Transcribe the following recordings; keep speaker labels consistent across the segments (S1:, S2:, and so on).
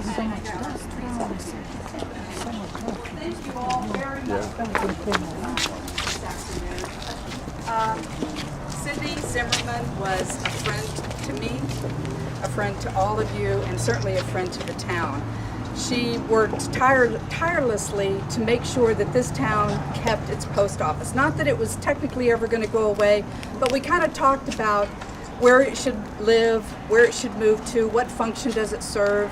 S1: Thank you all very much this afternoon. Cindy Zimmermann was a friend to me, a friend to all of you, and certainly a friend to the town. She worked tirelessly to make sure that this town kept its post office. Not that it was technically ever going to go away, but we kind of talked about where it should live, where it should move to, what function does it serve,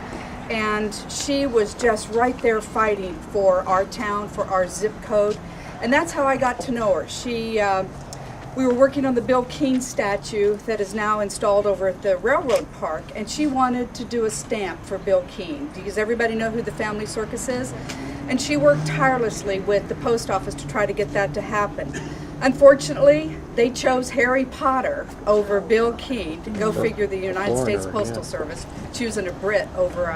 S1: and she was just right there fighting for our town, for our zip code, and that's how I got to know her. We were working on the Bill Keene statue that is now installed over at the railroad park, and she wanted to do a stamp for Bill Keene. Does everybody know who the Family Circus is? And she worked tirelessly with the post office to try to get that to happen. Unfortunately, they chose Harry Potter over Bill Keene. To go figure, the United States Postal Service choosing a Brit over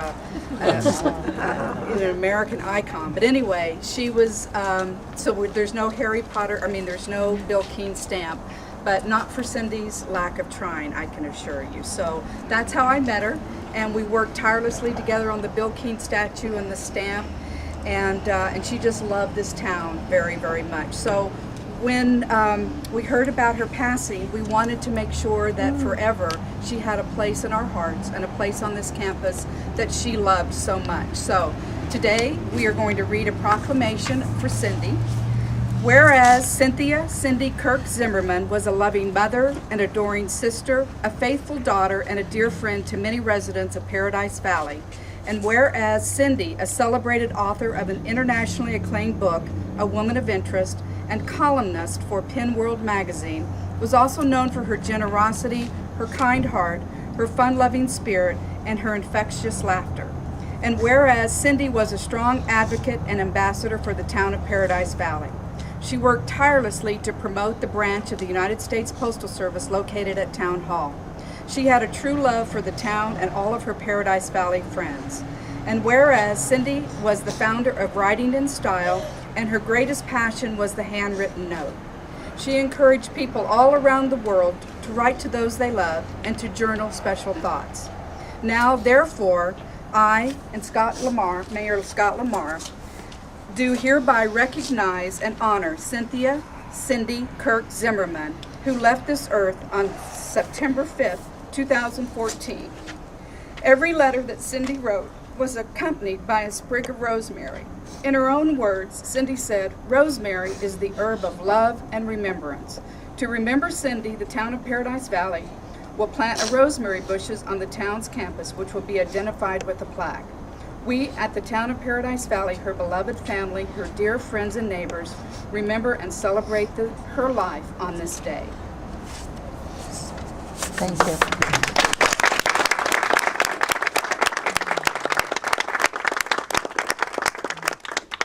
S1: an American icon. But anyway, she was, there's no there's no Bill Keene stamp, but not for Cindy's lack of trying, I can assure you. So that's how I met her, and we worked tirelessly together on the Bill Keene statue and the stamp, and she just loved this town very, very much. So when we heard about her passing, we wanted to make sure that forever she had a place in our hearts and a place on this campus that she loved so much. So today we are going to read a proclamation for Cindy. Whereas Cindy Kirk Zimmermann was a loving mother, an adoring sister, a faithful daughter, and a dear friend to many residents of Paradise Valley. And whereas Cindy, a celebrated author of an internationally acclaimed book, A Woman of Interest, and columnist for Pen World magazine, was also known for her generosity, her kind heart, her fun-loving spirit, and her infectious laughter. And whereas Cindy was a strong advocate and ambassador for the town of Paradise Valley, she worked tirelessly to promote the branch of the United States Postal Service located at Town Hall. She had a true love for the town and all of her Paradise Valley friends. And whereas Cindy was the founder of Writing in Style, and her greatest passion was the handwritten note. She encouraged people all around the world to write to those they loved and to journal special thoughts. Now, therefore, I and Mayor Scott Lamar, do hereby recognize and honor Cindy Kirk Zimmermann, who left this earth on September 5th, 2014. Every letter that Cindy wrote was accompanied by a sprig of rosemary. In her own words, Cindy said, "Rosemary is the herb of love and remembrance. To remember Cindy, the town of Paradise Valley will plant a rosemary bushes on the town's campus, which will be identified with a plaque. We at the town of Paradise Valley, her beloved family, her dear friends and neighbors, remember and celebrate her life on this day."
S2: Thank you.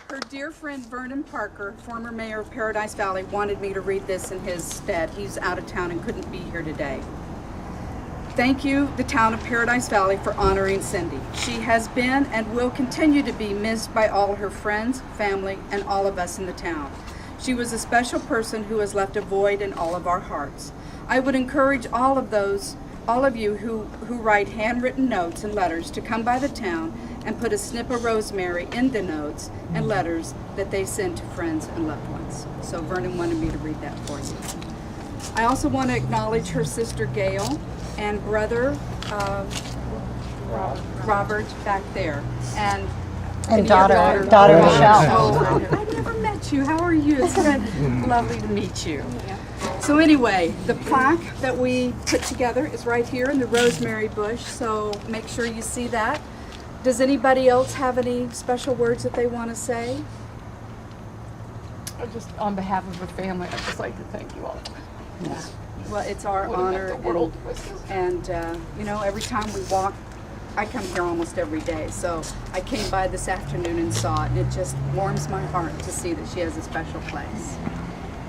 S1: Her dear friend Vernon Parker, former mayor of Paradise Valley, wanted me to read this in his stead. He's out of town and couldn't be here today. Thank you, the town of Paradise Valley, for honoring Cindy. She has been and will continue to be missed by all her friends, family, and all of us in the town. She was a special person who has left a void in all of our hearts. I would encourage all of you who write handwritten notes and letters to come by the town and put a snip of rosemary in the notes and letters that they send to friends and loved ones. So Vernon wanted me to read that for you. I also want to acknowledge her sister Gail and brother Robert back there, and
S2: daughter Michelle.
S1: Oh, I've never met you. How are you? It's been lovely to meet you. So anyway, the plaque that we put together is right here in the rosemary bush, so make sure you see that. Does anybody else have any special words that they want to say?
S3: Just on behalf of her family, I'd just like to thank you all.
S1: Yeah. Well, it's our honor, and every time we walk, I come here almost every day, so I came by this afternoon and saw it, and it just warms my heart to see that she has a special place.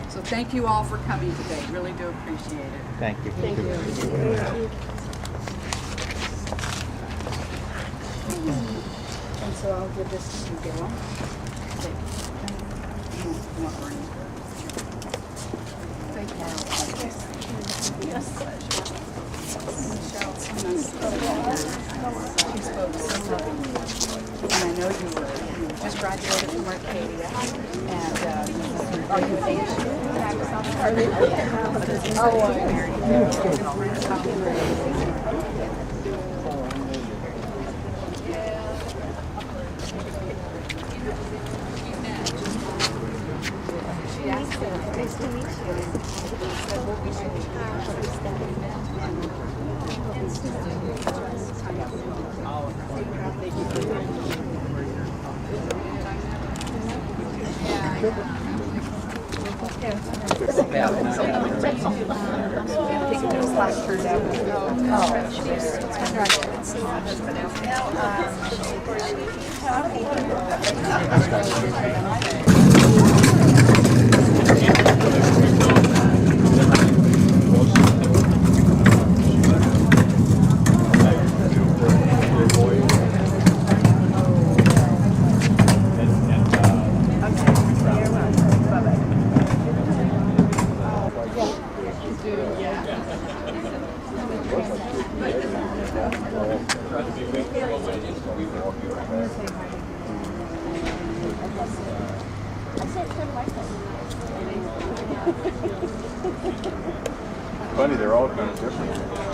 S1: So thank you all for coming today. Really do appreciate it.
S4: Thank you.
S2: Thank you.
S1: And so I'll give this to you, Gail. Thank you. Yes. She spoke so lovingly. And I know you were. You just graduated from Arcadia. And are you an age?
S4: Nice to meet
S5: Funny, they're all kind of different.